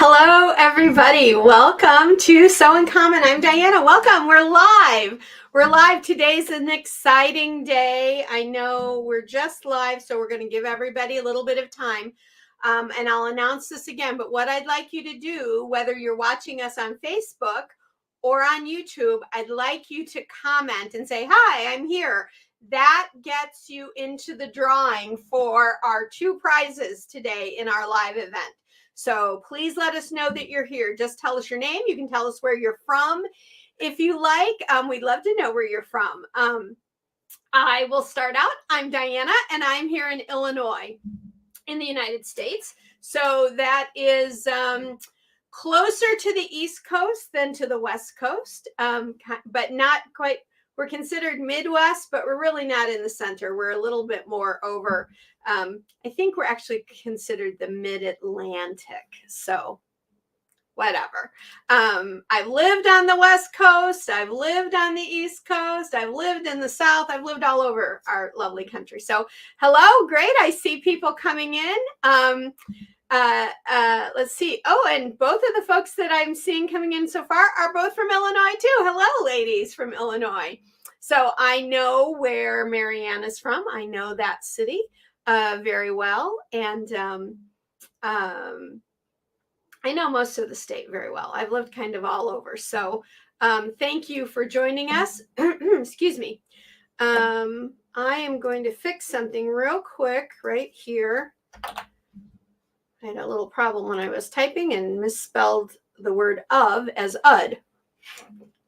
Hello, everybody. Welcome to Sew in Common. I'm Diana. Welcome. We're live. We're live. Today's an exciting day. I know we're just live, so we're going to give everybody a little bit of time. And I'll announce this again. But what I'd like you to do, whether you're watching us on Facebook or on YouTube, I'd like you to comment and say, "Hi, I'm here." That gets you into the drawing for our two prizes today in our live event. So please let us know that you're here. Just tell us your name. You can tell us where you're from if you like. We'd love to know where you're from. I will start out. I'm Diana, and I'm here in Illinois in the United States. So that is closer to the East Coast than to the West Coast, but not quite. We're considered Midwest, but we're really not in the center. We're a little bit more over. I think we're actually considered the Mid-Atlantic. So whatever. I've lived on the West Coast. I've lived on the East Coast. I've lived in the South. I've lived all over our lovely country. So hello, great. I see people coming in. Let's see. Oh, and both of the folks that I'm seeing coming in so far are both from Illinois too. Hello, ladies from Illinois. So I know where Marianne is from. I know that city very well. And I know most of the state very well. I've lived kind of all over. So thank you for joining us. Excuse me. I am going to fix something real quick right here. I had a little problem when I was typing and misspelled the word of as ud.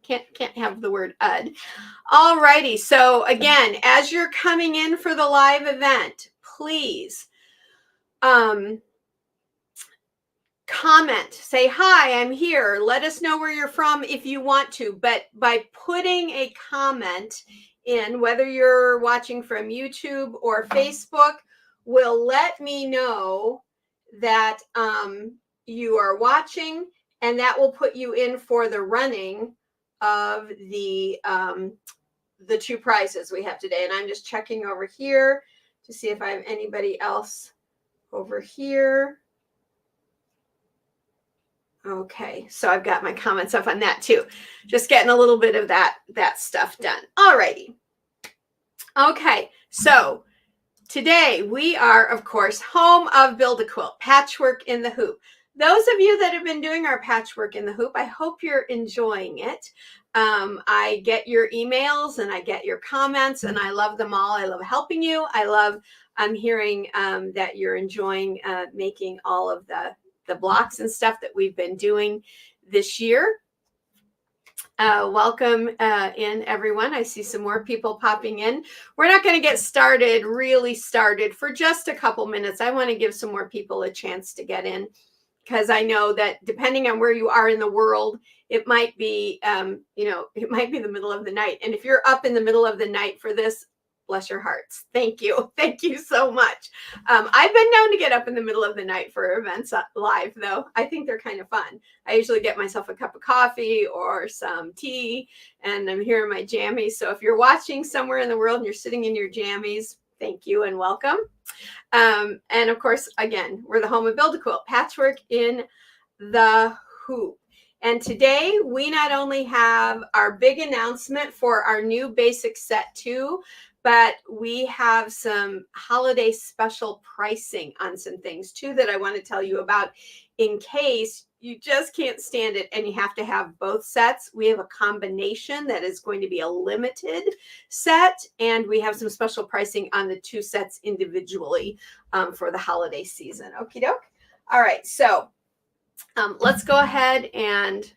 Can't have the word ud. All righty. So again, as you're coming in for the live event, please comment, say, "Hi, I'm here." Let us know where you're from if you want to. But by putting a comment in, whether you're watching from YouTube or Facebook, will let me know that you are watching, and that will put you in for the running of the two prizes we have today. And I'm just checking over here to see if I have anybody else over here. Okay, so I've got my comments up on that too. Just getting a little bit of that stuff done. All righty. Okay, so today we are, of course, home of Build a Quilt, Patchwork in the Hoop. Those of you that have been doing our Patchwork in the Hoop, I hope you're enjoying it. I get your emails and I get your comments, and I love them all. I love helping you. I'm hearing that you're enjoying making all of the blocks and stuff that we've been doing this year. Welcome in, everyone. I see some more people popping in. We're not going to get really started for just a couple minutes. I want to give some more people a chance to get in, because I know that depending on where you are in the world, it might be, it might be the middle of the night. And if you're up in the middle of the night for this, bless your hearts. Thank you. Thank you so much. I've been known to get up in the middle of the night for events live, though. I think they're kind of fun. I usually get myself a cup of coffee or some tea, and I'm here in my jammies. So if you're watching somewhere in the world and you're sitting in your jammies, thank you and welcome. And of course, again, we're the home of Build a Quilt, Patchwork in the Hoop. And today we not only have our big announcement for our new basic set 2, but we have some holiday special pricing on some things too that I want to tell you about in case you just can't stand it and you have to have both sets. We have a combination that is going to be a limited set, and we have some special pricing on the 2 sets individually for the holiday season. Okie doke. All right, so let's go ahead and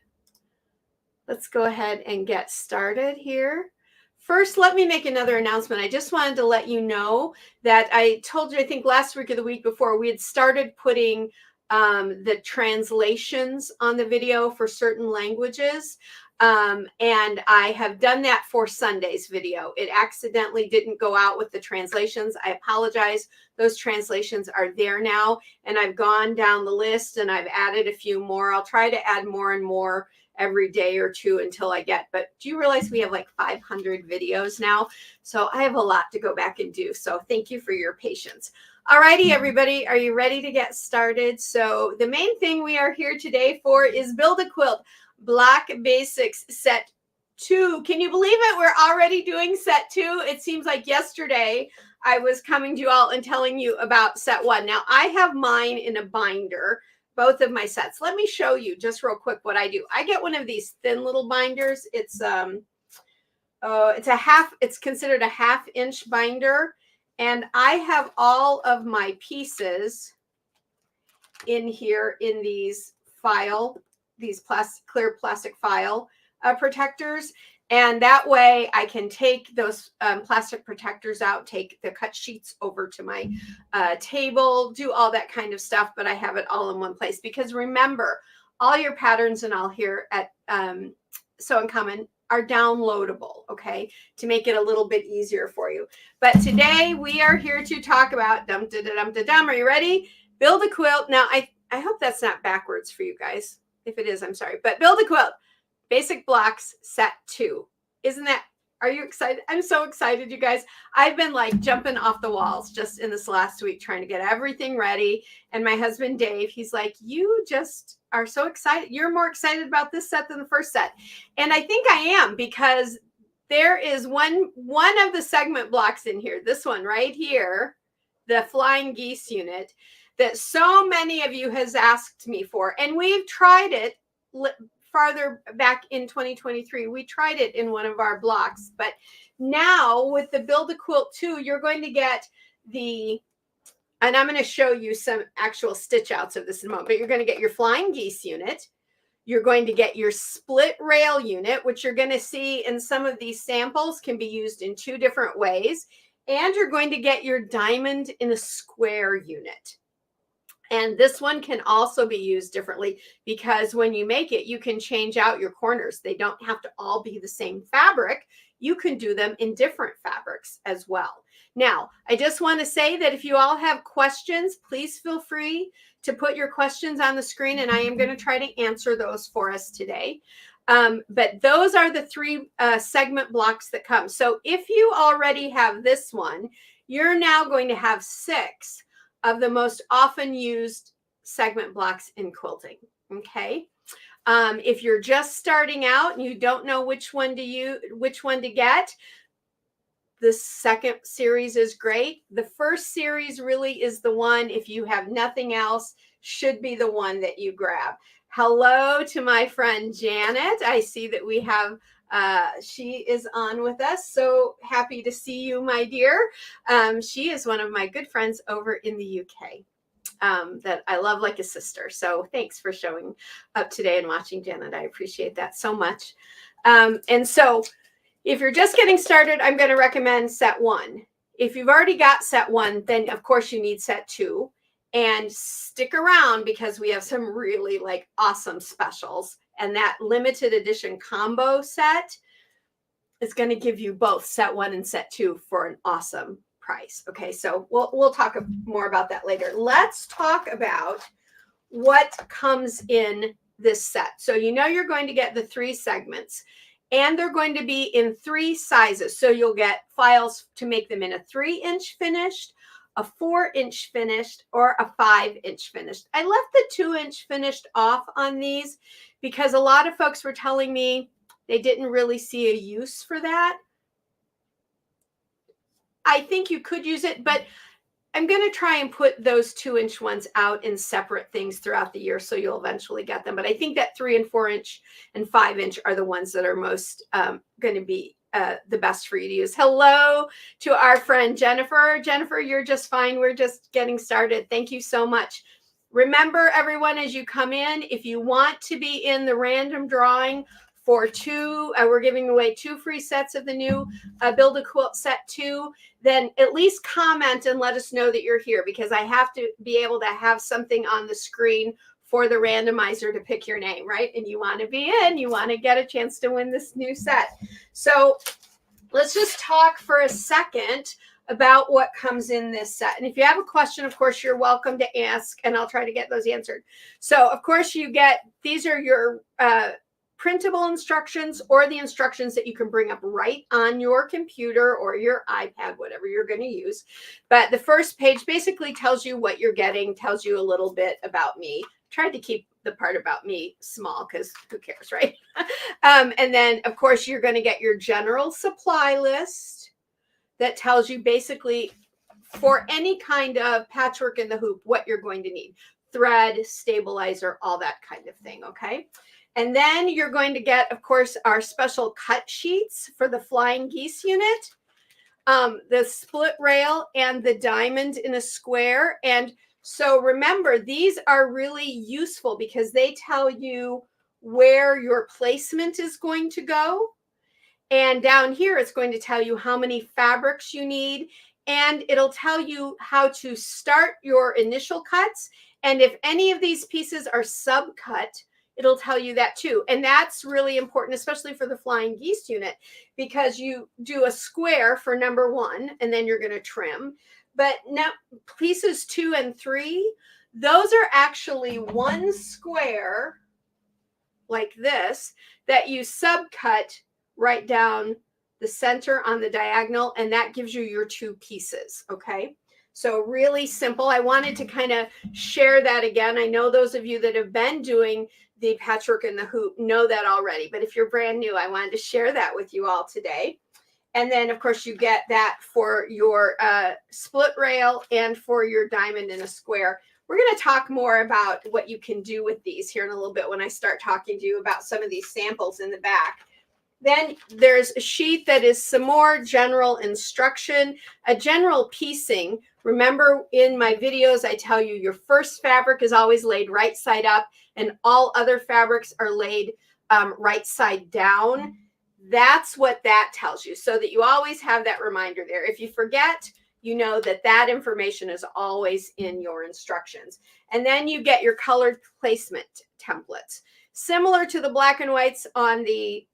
get started here. First, let me make another announcement. I just wanted to let you know that I told you, I think last week or the week before, we had started putting the translations on the video for certain languages. And I have done that for Sunday's video. It accidentally didn't go out with the translations. I apologize. Those translations are there now. And I've gone down the list and I've added a few more. I'll try to add more and more every day or two until I get, but do you realize we have like 500 videos now? So I have a lot to go back and do. So thank you for your patience. All righty, everybody, are you ready to get started? So the main thing we are here today for is Build a Quilt Block Basics Set 2. Can you believe it? We're already doing Set 2. It seems like yesterday I was coming to you all and telling you about Set 1. Now I have mine in a binder, both of my sets. Let me show you just real quick what I do. I get one of these thin little binders. It's considered a 1/2-inch binder, and I have all of my pieces in here in these clear plastic file protectors. And that way I can take those plastic protectors out, take the cut sheets over to my table, do all that kind of stuff, but I have it all in one place. Because remember, all your patterns and all here at Sew and Common are downloadable, okay, to make it a little bit easier for you. But today we are here to talk about Are you ready? Build a quilt. Now, I hope that's not backwards for you guys. If it is, I'm sorry. But Build a Quilt Basic Blocks Set 2. Are you excited? I'm so excited, you guys. I've been like jumping off the walls just in this last week trying to get everything ready. And my husband, Dave, he's like, you just are so excited. You're more excited about this set than the first set. And I think I am, because there is one of the segment blocks in here, this one right here, the Flying Geese unit, that so many of you has asked me for. And we've tried it farther back in 2023. We tried it in one of our blocks, but now with the Build a Quilt 2, you're going to get and I'm going to show you some actual stitch outs of this in a moment, but you're going to get your Flying Geese unit. You're going to get your split rail unit, which you're going to see in some of these samples can be used in 2 different ways. And you're going to get your diamond in a square unit. And this one can also be used differently, because when you make it, you can change out your corners. They don't have to all be the same fabric. You can do them in different fabrics as well. Now, I just want to say that if you all have questions, please feel free to put your questions on the screen, and I am going to try to answer those for us today. But those are the 3 segment blocks that come. So if you already have this one, you're now going to have 6 of the most often used segment blocks in quilting. Okay. If you're just starting out and you don't know which one to get, the second series is great. The first series really is the one, if you have nothing else, should be the one that you grab. Hello to my friend Janet. I see that we have she is on with us. So happy to see you, my dear. She is one of my good friends over in the UK that I love like a sister. So thanks for showing up today and watching, Janet. I appreciate that so much. And so if you're just getting started, I'm going to recommend Set 1. If you've already got Set 1, then of course you need Set 2. And stick around, because we have some really like awesome specials. And that limited edition combo set is going to give you both Set 1 and Set 2 for an awesome price. Okay, so we'll talk more about that later. Let's talk about what comes in this set. So you're going to get the 3 segments, and they're going to be in 3 sizes. So you'll get files to make them in a 3-inch finished, a 4-inch finished, or a 5-inch finished. I left the 2-inch finished off on these because a lot of folks were telling me they didn't really see a use for that. I think you could use it, but I'm going to try and put those 2-inch ones out in separate things throughout the year, so you'll eventually get them. But I think that 3 and 4-inch and 5-inch are the ones that are most going to be the best for you to use. Hello to our friend Jennifer. Jennifer, you're just fine. We're just getting started. Thank you so much. Remember, everyone, as you come in, if you want to be in the random drawing for 2, we're giving away 2 free sets of the new Build a Quilt Set 2, then at least comment and let us know that you're here, because I have to be able to have something on the screen for the randomizer to pick your name, right? And you want to be in, you want to get a chance to win this new set. So let's just talk for a second about what comes in this set. And if you have a question, of course, you're welcome to ask, and I'll try to get those answered. So of course you get, these are your printable instructions or the instructions that you can bring up right on your computer or your iPad, whatever you're going to use. But the first page basically tells you what you're getting, tells you a little bit about me. Tried to keep the part about me small because who cares, right? And then, of course, you're going to get your general supply list that tells you basically for any kind of patchwork in the hoop, what you're going to need. Thread, stabilizer, all that kind of thing, okay? And then you're going to get, of course, our special cut sheets for the flying geese unit, the split rail and the diamond in a square. And so remember, these are really useful because they tell you where your placement is going to go. And down here, it's going to tell you how many fabrics you need. And it'll tell you how to start your initial cuts. And if any of these pieces are subcut, it'll tell you that too. And that's really important, especially for the flying geese unit, because you do a square for number 1, and then you're going to trim. But now pieces 2 and 3, those are actually one square like this that you subcut right down the center on the diagonal, and that gives you your 2 pieces, okay? So really simple. I wanted to kind of share that again. I know those of you that have been doing the patchwork in the hoop know that already, but if you're brand new, I wanted to share that with you all today. And then, of course, you get that for your split rail and for your diamond in a square. We're going to talk more about what you can do with these here in a little bit when I start talking to you about some of these samples in the back. Then there's a sheet that is some more general instruction, a general piecing. Remember in my videos, I tell you your first fabric is always laid right side up and all other fabrics are laid right side down. That's what that tells you, so that you always have that reminder there. If you forget, you know that that information is always in your instructions. And then you get your colored placement templates, similar to the black and whites on the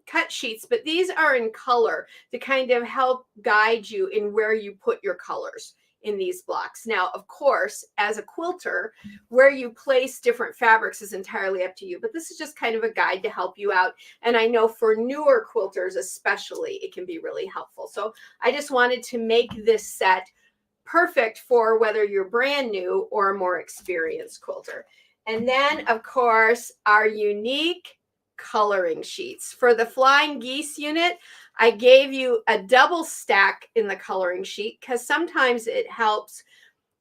cut sheets, but these are in color to kind of help guide you in where you put your colors in these blocks. Now, of course, as a quilter, where you place different fabrics is entirely up to you, but this is just kind of a guide to help you out. And I know for newer quilters especially, it can be really helpful. So I just wanted to make this set perfect for whether you're brand new or a more experienced quilter. And then, of course, our unique coloring sheets. For the flying geese unit, I gave you a double stack in the coloring sheet because sometimes it helps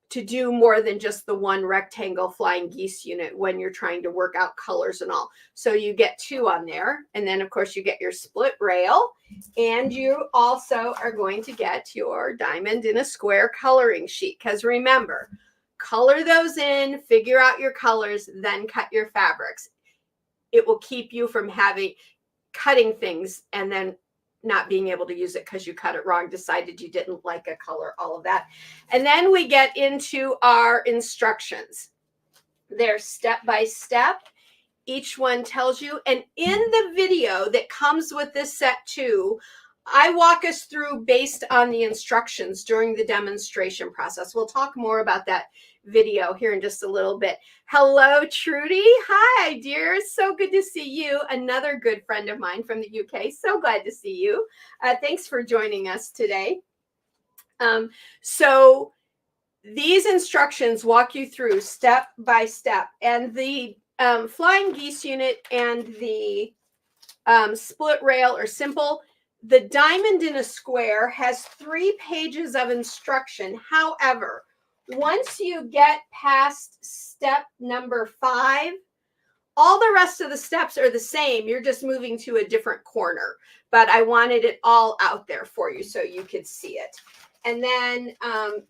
to do more than just the one rectangle flying geese unit when you're trying to work out colors and all. So you get 2 on there. And then, of course, you get your split rail. And you also are going to get your diamond in a square coloring sheet. Because remember, color those in, figure out your colors, then cut your fabrics. It will keep you from cutting things and then not being able to use it because you cut it wrong, decided you didn't like a color, all of that. And then we get into our instructions. They're step by step. Each one tells you, and in the video that comes with this set too, I walk us through based on the instructions during the demonstration process. We'll talk more about that video here in just a little bit. Hello, Trudy. Hi, dear. So good to see you. Another good friend of mine from the UK. So glad to see you. Thanks for joining us today. So these instructions walk you through step by step, and the flying geese unit and the split rail are simple. The diamond in a square has 3 pages of instruction. However, once you get past step number 5, all the rest of the steps are the same. You're just moving to a different corner, but I wanted it all out there for you so you could see it. And then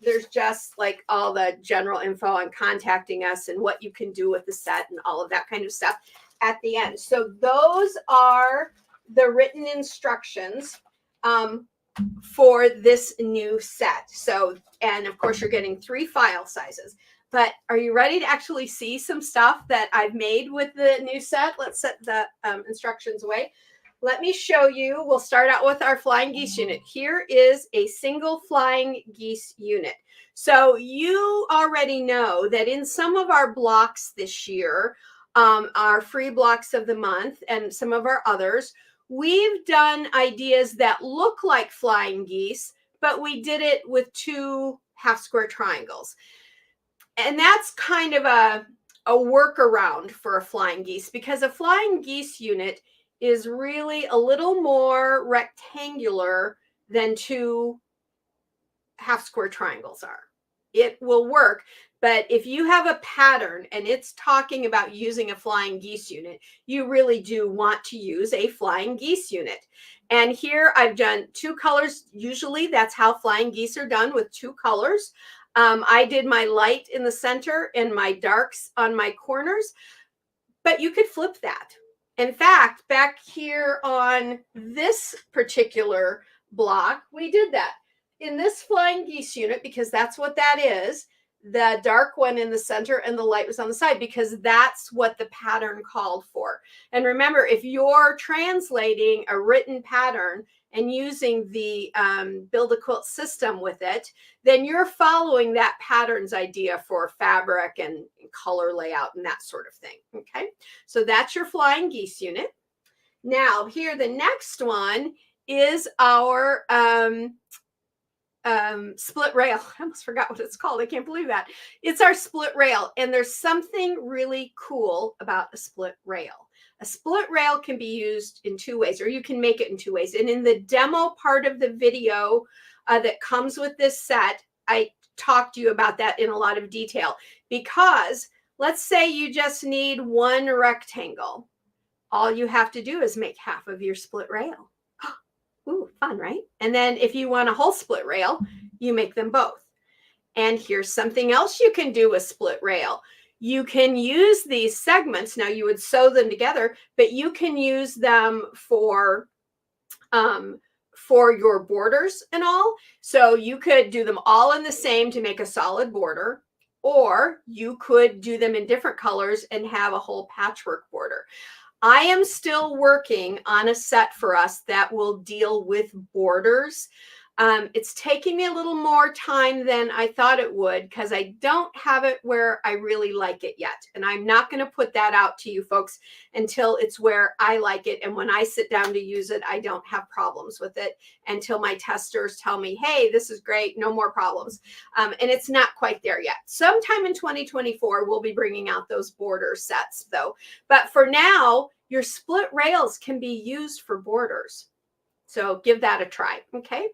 there's just like all the general info on contacting us and what you can do with the set and all of that kind of stuff at the end. So those are the written instructions for this new set. So, and of course you're getting 3 file sizes, but are you ready to actually see some stuff that I've made with the new set? Let's set the instructions away. Let me show you. We'll start out with our flying geese unit. Here is a single flying geese unit. So you already know that in some of our blocks this year, our free blocks of the month and some of our others, we've done ideas that look like flying geese, but we did it with 2 half square triangles. And that's kind of a workaround for a flying geese, because a flying geese unit is really a little more rectangular than 2 half square triangles are. It will work, but if you have a pattern and it's talking about using a flying geese unit, you really do want to use a flying geese unit. And here I've done 2 colors. Usually that's how flying geese are done, with 2 colors. I did my light in the center and my darks on my corners, but you could flip that. In fact, back here on this particular block, we did that. In this flying geese unit, because that's what that is, the dark one in the center and the light was on the side, because that's what the pattern called for. And remember, if you're translating a written pattern and using the Build a Quilt system with it, then you're following that pattern's idea for fabric and color layout and that sort of thing. Okay, so that's your flying geese unit. Now here, the next one is our split rail. I almost forgot what it's called. I can't believe that. It's our split rail. And there's something really cool about a split rail. A split rail can be used in 2 ways, or you can make it in 2 ways. And in the demo part of the video that comes with this set, I talked to you about that in a lot of detail, because let's say you just need 1 rectangle. All you have to do is make half of your split rail. Ooh, fun, right? And then if you want a whole split rail, you make them both. And here's something else you can do with split rail. You can use these segments. Now you would sew them together, but you can use them for your borders and all. So you could do them all in the same to make a solid border, or you could do them in different colors and have a whole patchwork border. I am still working on a set for us that will deal with borders. It's taking me a little more time than I thought it would, because I don't have it where I really like it yet. And I'm not going to put that out to you folks until it's where I like it. And when I sit down to use it, I don't have problems with it until my testers tell me, hey, this is great, no more problems. And it's not quite there yet. Sometime in 2024, we'll be bringing out those border sets though. But for now, your split rails can be used for borders. So give that a try, okay?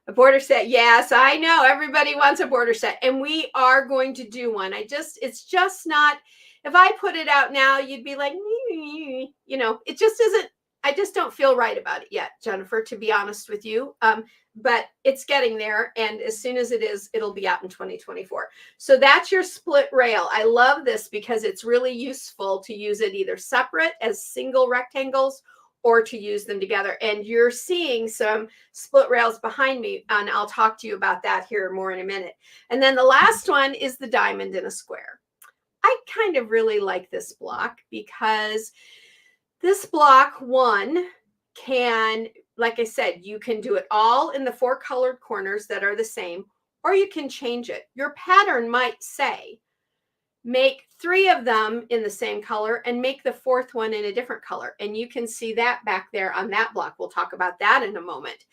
A border set. Yes, I know everybody wants a border set, and we are going to do one. It's just not, if I put it out now, you'd be like, you know, it just isn't, I just don't feel right about it yet, Jennifer, to be honest with you. But it's getting there. And as soon as it is, it'll be out in 2024. So that's your split rail. I love this because it's really useful to use it either separate as single rectangles or to use them together. And you're seeing some split rails behind me, and I'll talk to you about that here more in a minute. And then the last one is the diamond in a square. I kind of really like this block because this block one can, like I said, you can do it all in the 4 colored corners that are the same, or you can change it. Your pattern might say, make 3 of them in the same color and make the 4th one in a different color. And you can see that back there on that block. We'll talk about that in a moment.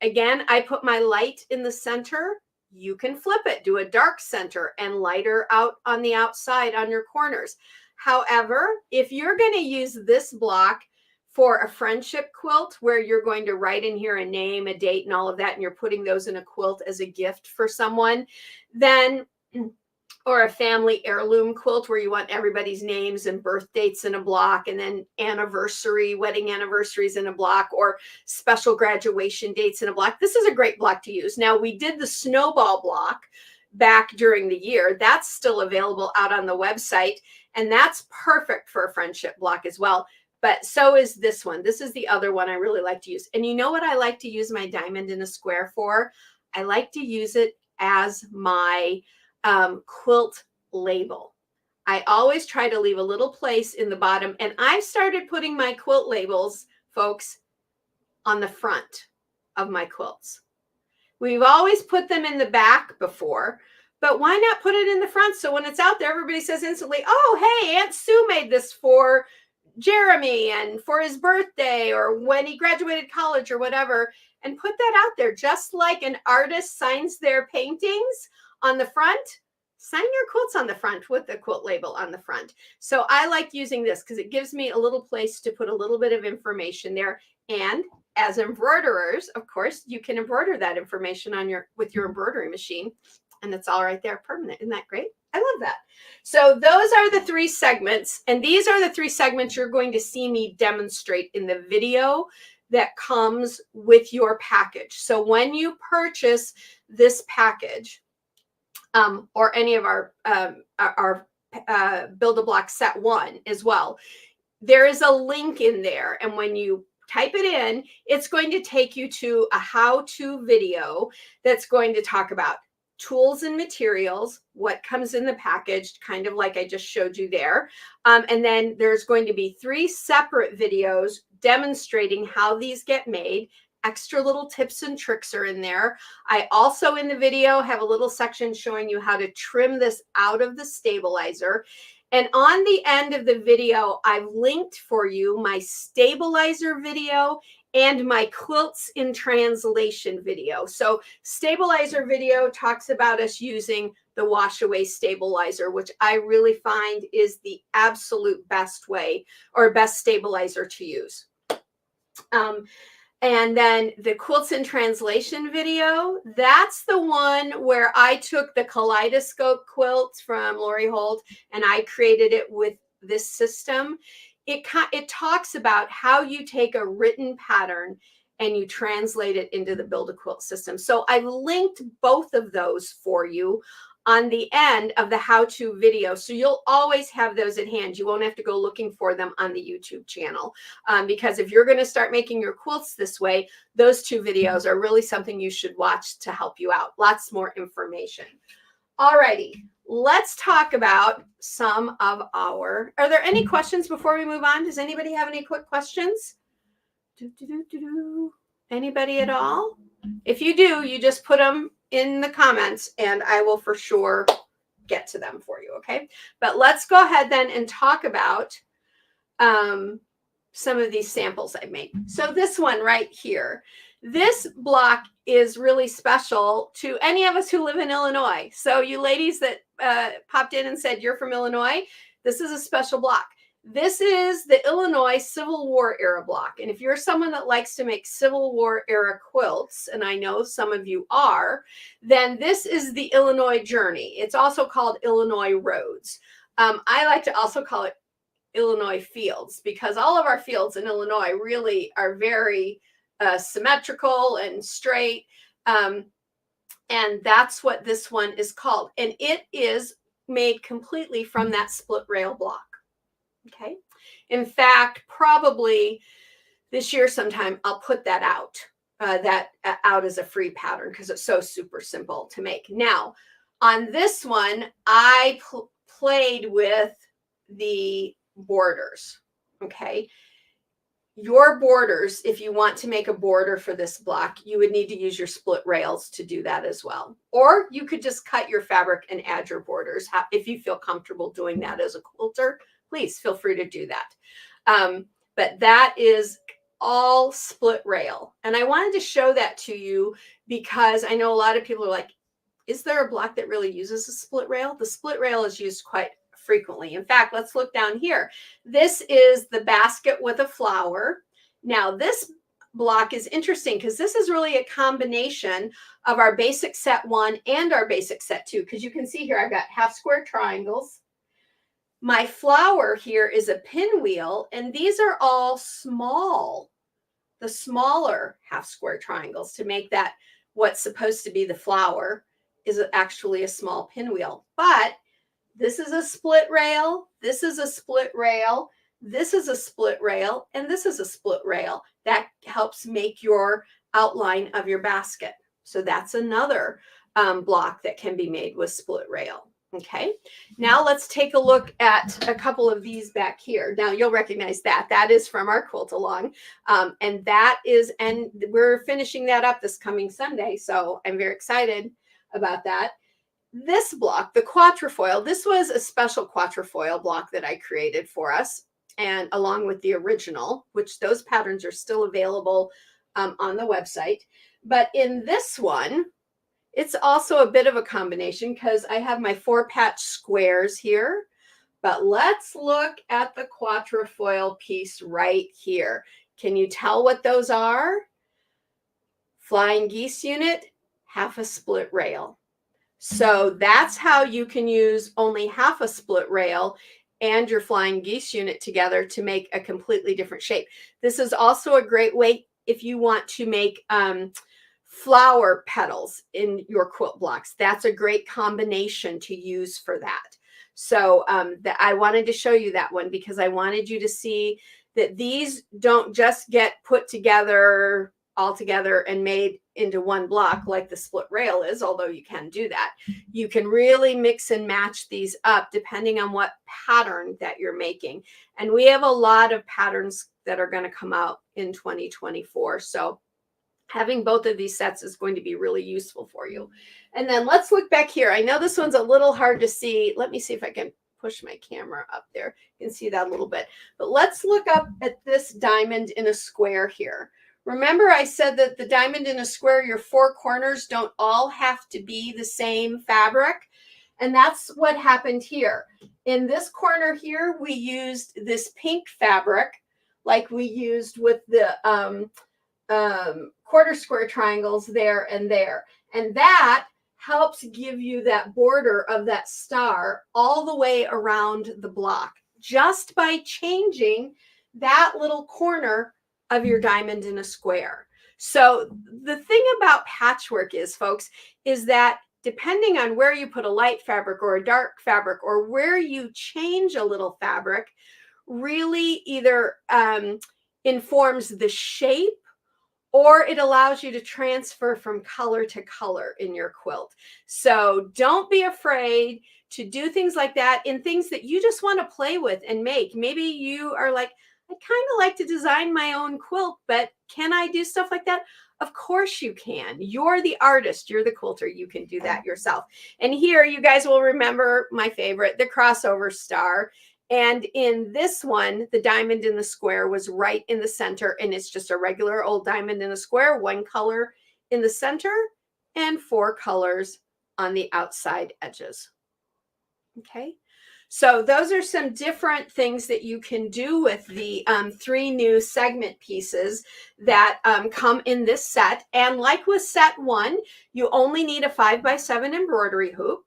Again, I put my light in the center. You can flip it, do a dark center and lighter out on the outside on your corners. However, if you're going to use this block for a friendship quilt where you're going to write in here a name, a date, and all of that, and you're putting those in a quilt as a gift for someone, then, or a family heirloom quilt where you want everybody's names and birth dates in a block, and then wedding anniversaries in a block, or special graduation dates in a block. This is a great block to use. Now, we did the snowball block back during the year. That's still available out on the website, and that's perfect for a friendship block as well. But so is this one. This is the other one I really like to use. And you know what I like to use my diamond in a square for? I like to use it as my quilt label. I always try to leave a little place in the bottom, and I've started putting my quilt labels, folks, on the front of my quilts. We've always put them in the back before, but why not put it in the front so when it's out there, everybody says instantly, oh, hey, Aunt Sue made this for Jeremy and for his birthday or when he graduated college or whatever, and put that out there. Just like an artist signs their paintings on the front, sign your quilts on the front with the quilt label on the front. So I like using this because it gives me a little place to put a little bit of information there. And as embroiderers, of course, you can embroider that information on with your embroidery machine, and it's all right there permanent. Isn't that great? I love that. So those are the 3 segments, and these are the 3 segments you're going to see me demonstrate in the video that comes with your package. So when you purchase this package, or any of our Build-A-Block Set 1 as well, there is a link in there, and when you type it in, it's going to take you to a how-to video that's going to talk about tools and materials, what comes in the package, kind of like I just showed you there. And then there's going to be 3 separate videos demonstrating how these get made. Extra little tips and tricks are in there. I also in the video have a little section showing you how to trim this out of the stabilizer. And on the end of the video, I've linked for you my stabilizer video and my quilts in translation video. So stabilizer video talks about us using the wash away stabilizer, which I really find is the absolute best way or best stabilizer to use. And then the quilts in translation video, that's the one where I took the kaleidoscope quilt from Lori Holt and I created it with this system. It talks about how you take a written pattern and you translate it into the Build-A-Quilt system. So I've linked both of those for you on the end of the how-to video. So you'll always have those at hand. You won't have to go looking for them on the YouTube channel. Because if you're going to start making your quilts this way, those 2 videos are really something you should watch to help you out. Lots more information. All righty. Let's talk about some of are there any questions before we move on? Does anybody have any quick questions? Anybody at all? If you do, you just put them in the comments and I will for sure get to them for you, okay? But let's go ahead then and talk about some of these samples I've made. So this one right here, this block is really special to any of us who live in Illinois. So you ladies that popped in and said you're from Illinois, this is a special block. This is the Illinois Civil War era block. And if you're someone that likes to make Civil War era quilts, and I know some of you are, then this is the Illinois Journey. It's also called Illinois Roads. I like to also call it Illinois Fields because all of our fields in Illinois really are very symmetrical and straight. And that's what this one is called. And it is made completely from that split rail block. Okay. In fact, probably this year sometime I'll put that out, out as a free pattern because it's so super simple to make. Now, on this one, I played with the borders. Okay. Your borders, if you want to make a border for this block, you would need to use your split rails to do that as well. Or you could just cut your fabric and add your borders if you feel comfortable doing that as a quilter. Please feel free to do that. But that is all split rail. And I wanted to show that to you because I know a lot of people are like, is there a block that really uses a split rail? The split rail is used quite frequently. In fact, let's look down here. This is the basket with a flower. Now this block is interesting because this is really a combination of our basic set 1 and our basic set 2. Because you can see here, I've got half square triangles. My flower here is a pinwheel, and these are all small, the smaller half square triangles to make that what's supposed to be the flower is actually a small pinwheel. But this is a split rail, this is a split rail, this is a split rail, and this is a split rail. That helps make your outline of your basket. So that's another block that can be made with split rail. Okay, now let's take a look at a couple of these back here. Now you'll recognize that. That is from our quilt along. And we're finishing that up this coming Sunday. So I'm very excited about that. this block, the quatrefoil, this was a special quatrefoil block that I created for us, and along with the original, which those patterns are still available on the website. But in this one, it's also a bit of a combination because I have my 4-patch squares here. But let's look at the quatrefoil piece right here. Can you tell what those are? Flying geese unit, half a split rail. So that's how you can use only half a split rail and your flying geese unit together to make a completely different shape. This is also a great way if you want to make flower petals in your quilt blocks. That's a great combination to use for that. So I wanted to show you that one because I wanted you to see that these don't just get put together all together and made into one block like the split rail is, although you can do that. You can really mix and match these up depending on what pattern that you're making. And we have a lot of patterns that are going to come out in 2024. So having both of these sets is going to be really useful for you. And then let's look back here. I know this one's a little hard to see. Let me see if I can push my camera up there. You can see that a little bit. But let's look up at this diamond in a square here. Remember I said that the diamond in a square, your 4 corners don't all have to be the same fabric. And that's what happened here. In this corner here, we used this pink fabric like we used with the quarter square triangles there and there. And that helps give you that border of that star all the way around the block just by changing that little corner of your diamond in a square. So the thing about patchwork is, folks, is that depending on where you put a light fabric or a dark fabric or where you change a little fabric really either informs the shape or it allows you to transfer from color to color in your quilt. So don't be afraid to do things like that in things that you just want to play with and make. Maybe you are like, I kind of like to design my own quilt, but can I do stuff like that? Of course you can. You're the artist. You're the quilter. You can do that yourself. And here you guys will remember my favorite, the crossover star. And in this one, the diamond in the square was right in the center, and it's just a regular old diamond in a square, 1 color in the center and 4 colors on the outside edges. Okay, so those are some different things that you can do with the 3 new segment pieces that come in this set. And like with set 1, you only need a 5x7 embroidery hoop.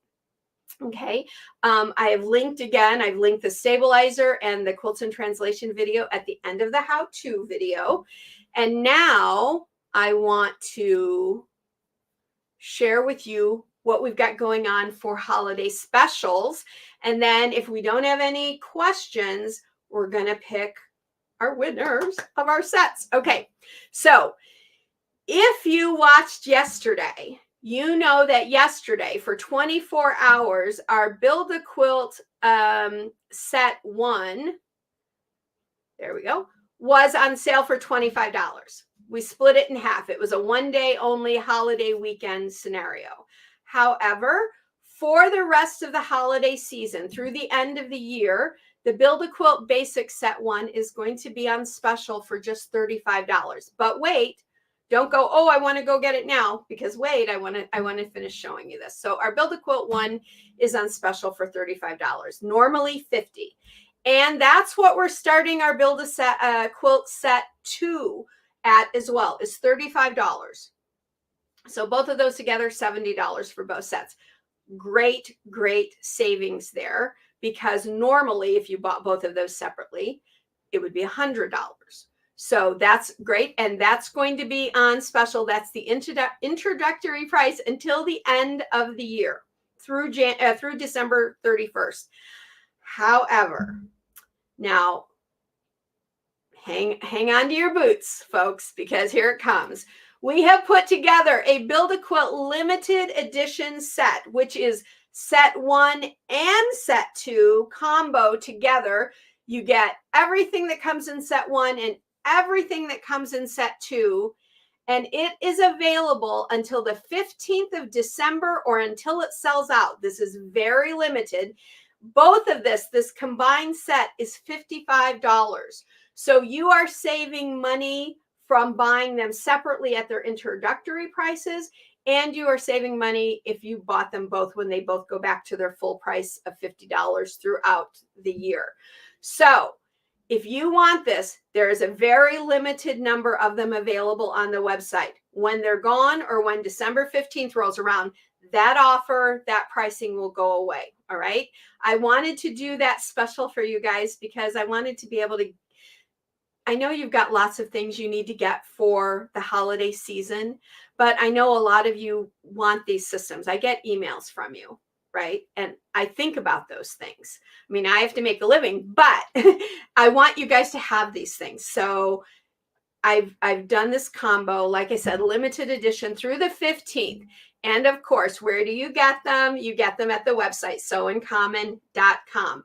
Okay, I have linked again, I've linked the stabilizer and the quilts and translation video at the end of the how-to video. And now I want to share with you what we've got going on for holiday specials. And then if we don't have any questions, we're going to pick our winners of our sets. Okay, so if you watched yesterday, you know that yesterday for 24 hours, our Build a Quilt set 1, there we go, was on sale for $25. We split it in half. It was a 1-day only holiday weekend scenario. However, for the rest of the holiday season, through the end of the year, the Build a Quilt Basic Set 1 is going to be on special for just $35. But wait, don't go, oh, I want to go get it now, because wait, I want to finish showing you this. So our Build a Quilt 1 is on special for $35, normally $50. And that's what we're starting our Build a Quilt Set 2 at as well, is $35. So both of those together, $70 for both sets. Great, great savings there, because normally if you bought both of those separately, it would be $100. So that's great. And that's going to be on special. That's the introductory price until the end of the year, through December 31st. However, now hang on to your boots, folks, because here it comes. We have put together a Build a Quilt limited edition set, which is set 1 and set 2 combo together. You get everything that comes in set 1 and everything that comes in set 2. and it is available until the 15th of December or until it sells out. This is very limited. Both of this combined set is $55. So you are saving money from buying them separately at their introductory prices, and you are saving money if you bought them both when they both go back to their full price of $50 throughout the year. So if you want this, there is a very limited number of them available on the website. When they're gone, or when December 15th rolls around, that offer, that pricing will go away. All right. I wanted to do that special for you guys because I wanted to be able to, I know you've got lots of things you need to get for the holiday season, but I know a lot of you want these systems. I get emails from you, right? And I think about those things. I mean, I have to make a living, but I want you guys to have these things. So I've done this combo, like I said, limited edition through the 15th. And of course, where do you get them? You get them at the website, sewincommon.com.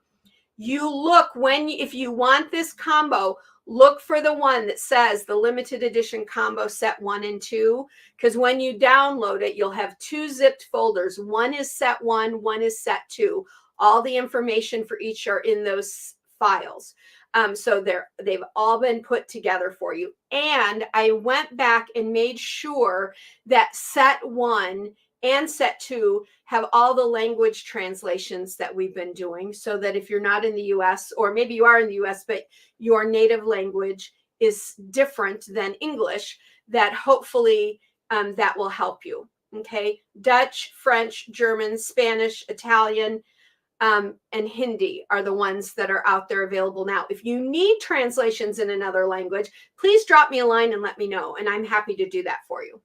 You look if you want this combo, look for the one that says the limited edition combo set 1 and 2, because when you download it, you'll have 2 zipped folders. One is set 1, one is set 2. All the information for each are in those files. So they've all been put together for you. And I went back and made sure that set 1 and set 2 have all the language translations that we've been doing, so that if you're not in the US, or maybe you are in the US, but your native language is different than English, that hopefully that will help you. Okay. Dutch, French, German, Spanish, Italian, and Hindi are the ones that are out there available now. If you need translations in another language, please drop me a line and let me know, and I'm happy to do that for you.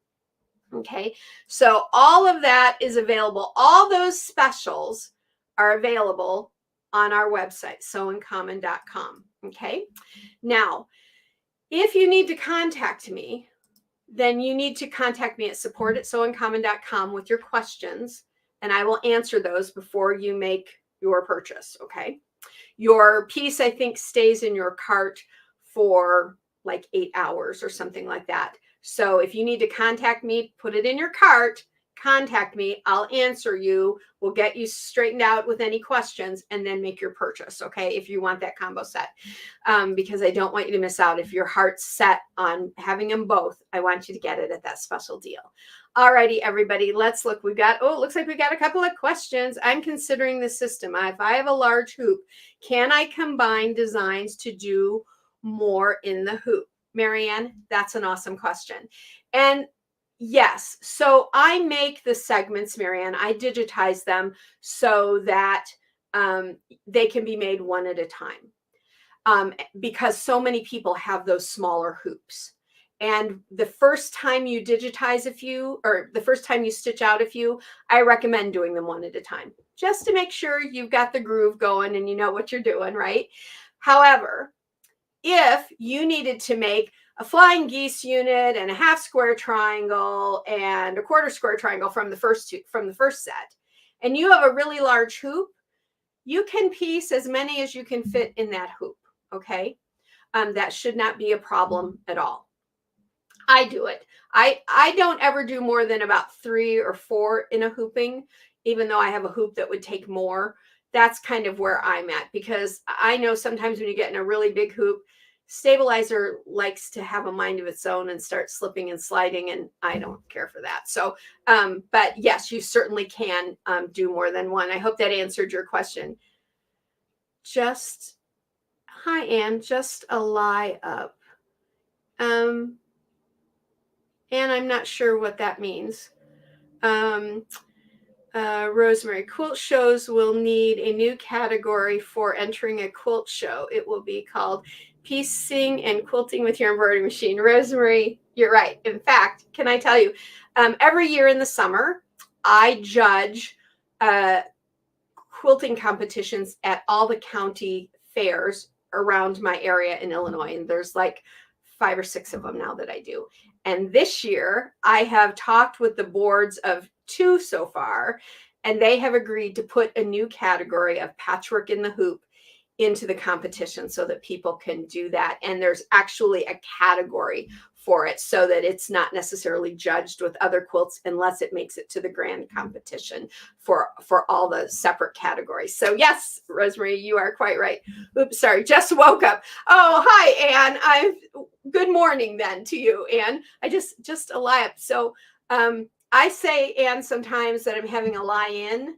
Okay, so all of that is available. All those specials are available on our website, sewincommon.com. Okay, now, if you need to contact me, then you need to contact me at support@sewincommon.com with your questions, and I will answer those before you make your purchase. Okay, your piece, I think, stays in your cart for like 8 hours or something like that. So if you need to contact me, put it in your cart, contact me. I'll answer you. We'll get you straightened out with any questions, and then make your purchase. Okay, if you want that combo set, because I don't want you to miss out. If your heart's set on having them both, I want you to get it at that special deal. Alrighty, everybody, let's look. We've got, it looks like we got a couple of questions. I'm considering the system. If I have a large hoop, can I combine designs to do more in the hoop? Marianne, that's an awesome question. And yes, so I make the segments, Marianne. I digitize them so that they can be made one at a time, because so many people have those smaller hoops. And the first time you digitize a few, or the first time you stitch out a few, I recommend doing them one at a time, just to make sure you've got the groove going and you know what you're doing, right? However, if you needed to make a flying geese unit and a half square triangle and a quarter square triangle from the first set, and you have a really large hoop, you can piece as many as you can fit in that hoop. Okay, that should not be a problem at all. I do it. I don't ever do more than about 3 or 4 in a hooping, even though I have a hoop that would take more. That's kind of where I'm at, because I know sometimes when you get in a really big hoop, stabilizer likes to have a mind of its own and start slipping and sliding, and I don't care for that. So, but yes, you certainly can do more than one. I hope that answered your question. Hi, Anne, just a lie up. And I'm not sure what that means. Rosemary, quilt shows will need a new category for entering a quilt show. It will be called Piecing and Quilting with Your Embroidery Machine. Rosemary, you're right. In fact, can I tell you, every year in the summer, I judge quilting competitions at all the county fairs around my area in Illinois. And there's like 5 or 6 of them now that I do. And this year I have talked with the boards of 2 so far, and they have agreed to put a new category of patchwork in the hoop into the competition so that people can do that. And there's actually a category for it so that it's not necessarily judged with other quilts unless it makes it to the grand competition for all the separate categories. So yes, Rosemary, you are quite right. Oops, sorry, just woke up. Oh, hi, Anne. Good morning then to you, Anne. I just a lie up. So I say, Anne, sometimes that I'm having a lie-in,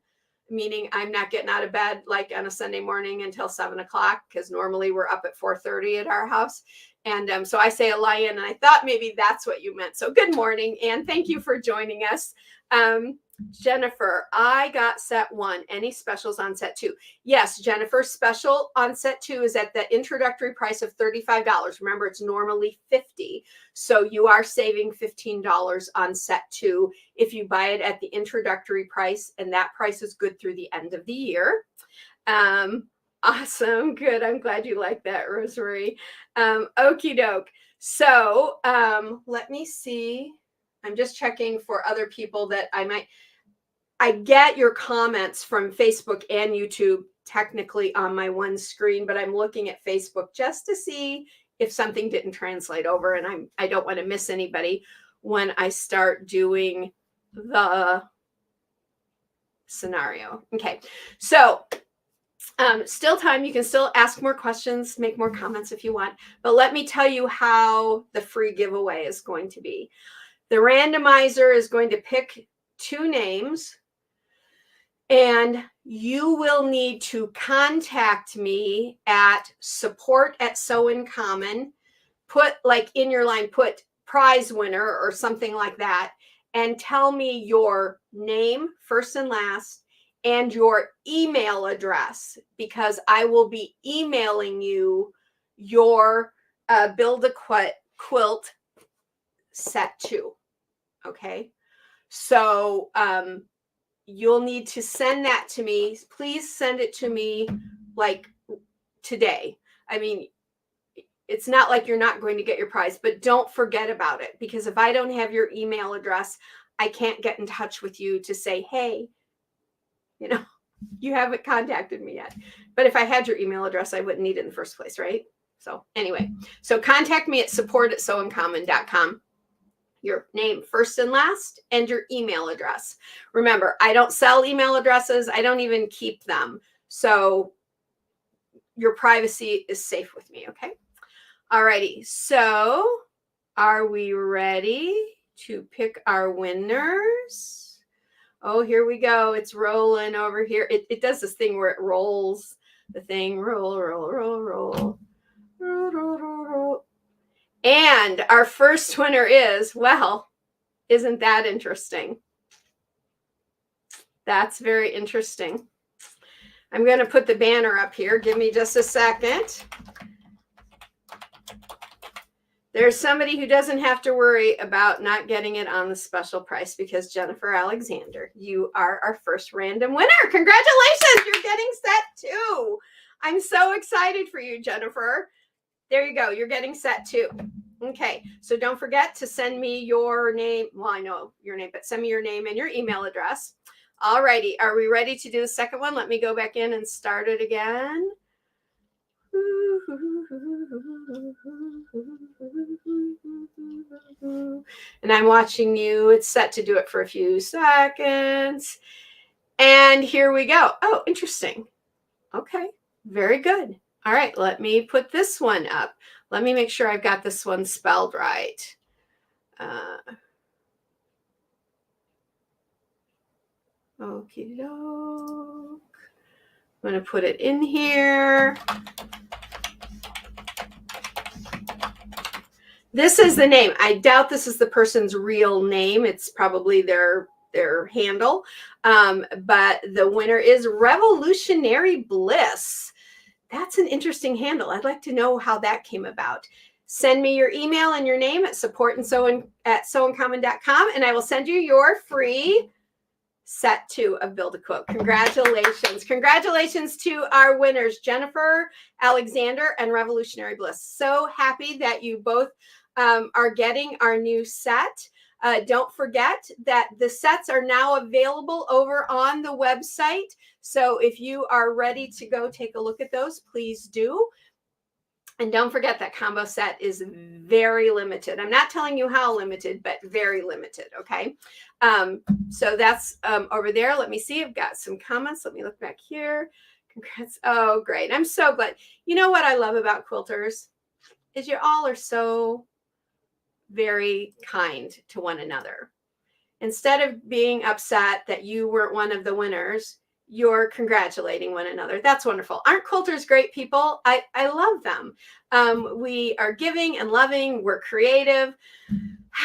meaning I'm not getting out of bed like on a Sunday morning until 7 o'clock, because normally we're up at 4:30 at our house. And so I say a lie-in, and I thought maybe that's what you meant. So good morning, Anne. Thank you for joining us. Jennifer, I got set 1. Any specials on set 2? Yes, Jennifer, special on set 2 is at the introductory price of $35. Remember, it's normally $50. So you are saving $15 on set 2 if you buy it at the introductory price, and that price is good through the end of the year. Awesome. Good. I'm glad you like that, Rosemary. Okie doke. So let me see. I'm just checking for other people that I get your comments from Facebook and YouTube technically on my one screen, but I'm looking at Facebook just to see if something didn't translate over, and I don't want to miss anybody when I start doing the scenario. Okay. So still time. You can still ask more questions, make more comments if you want, but let me tell you how the free giveaway is going to be. The randomizer is going to pick 2 names, and you will need to contact me at support@SewInCommon. Put, like, in your line, put prize winner or something like that, and tell me your name, first and last, and your email address, because I will be emailing you your Build a Quilt set 2. Okay. So you'll need to send that to me. Please send it to me like today. I mean, it's not like you're not going to get your prize, but don't forget about it, because if I don't have your email address, I can't get in touch with you to say, hey, you haven't contacted me yet. But if I had your email address, I wouldn't need it in the first place, right? So anyway, so contact me at support@sewincommon.com. Your name, first and last, and your email address. Remember, I don't sell email addresses. I don't even keep them. So your privacy is safe with me, okay? All righty. So are we ready to pick our winners? Oh, here we go. It's rolling over here. It does this thing where it rolls the thing. Roll, roll, roll, roll. Roll, roll, roll, roll. And our first winner is, well, isn't that interesting? That's very interesting. I'm going to put the banner up here. Give me just a second. There's somebody who doesn't have to worry about not getting it on the special price, because Jennifer Alexander, you are our first random winner. Congratulations. You're getting set 2. I'm so excited for you, Jennifer. There you go. You're getting set 2. Okay. So don't forget to send me your name. Well, I know your name, but send me your name and your email address. All righty. Are we ready to do the second one? Let me go back in and start it again. And I'm watching you. It's set to do it for a few seconds. And here we go. Oh, interesting. Okay. Very good. All right. Let me put this one up. Let me make sure I've got this one spelled right. Okie doke. I'm going to put it in here. This is the name. I doubt this is the person's real name. It's probably their handle. But the winner is Revolutionary Bliss. That's an interesting handle. I'd like to know how that came about. Send me your email and your name at support@sewincommon.com, and I will send you your free set 2 of Build a Quilt. Congratulations. Congratulations to our winners, Jennifer Alexander and Revolutionary Bliss. So happy that you both are getting our new set. Don't forget that the sets are now available over on the website. So if you are ready to go take a look at those, please do. And don't forget that combo set is very limited. I'm not telling you how limited, but very limited. Okay. So that's over there. Let me see. I've got some comments. Let me look back here. Congrats. Oh, great. I'm so glad. You know what I love about quilters is you all are so very kind to one another. Instead of being upset that you weren't one of the winners, you're congratulating one another. That's wonderful. Aren't quilters great people? I love them. We are giving and loving. We're creative.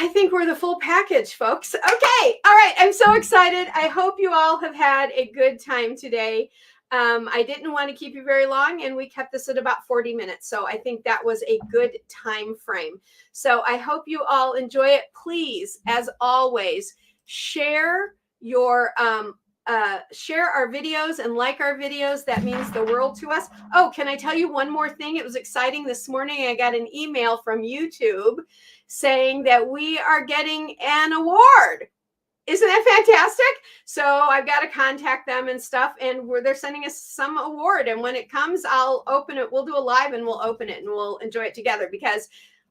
I think we're the full package, folks. Okay. All right. I'm so excited. I hope you all have had a good time today. I didn't want to keep you very long, and we kept this at about 40 minutes. So I think that was a good time frame. So I hope you all enjoy it. Please, as always, share your share our videos and like our videos. That means the world to us. Oh, can I tell you one more thing? It was exciting this morning. I got an email from YouTube saying that we are getting an award. Isn't that fantastic? So I've got to contact them and stuff, and they're sending us some award. And when it comes, I'll open it. We'll do a live and we'll open it and we'll enjoy it together, because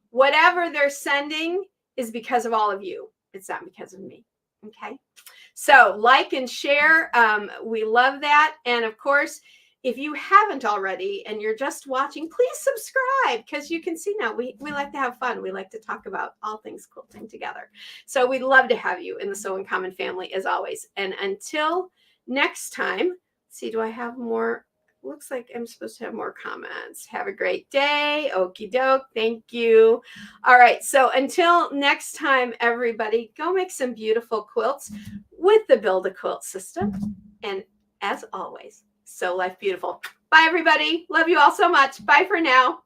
whatever they're sending is because of all of you. It's not because of me. Okay. So like and share. We love that. And of course, if you haven't already and you're just watching, please subscribe, because you can see now we like to have fun. We like to talk about all things quilting together. So we'd love to have you in the Sew in Common family as always. And until next time, let's see, do I have more? Looks like I'm supposed to have more comments. Have a great day. Okie doke. Thank you. All right. So until next time, everybody, go make some beautiful quilts with the Build a Quilt system. And as always, sew life beautiful. Bye, everybody. Love you all so much. Bye for now.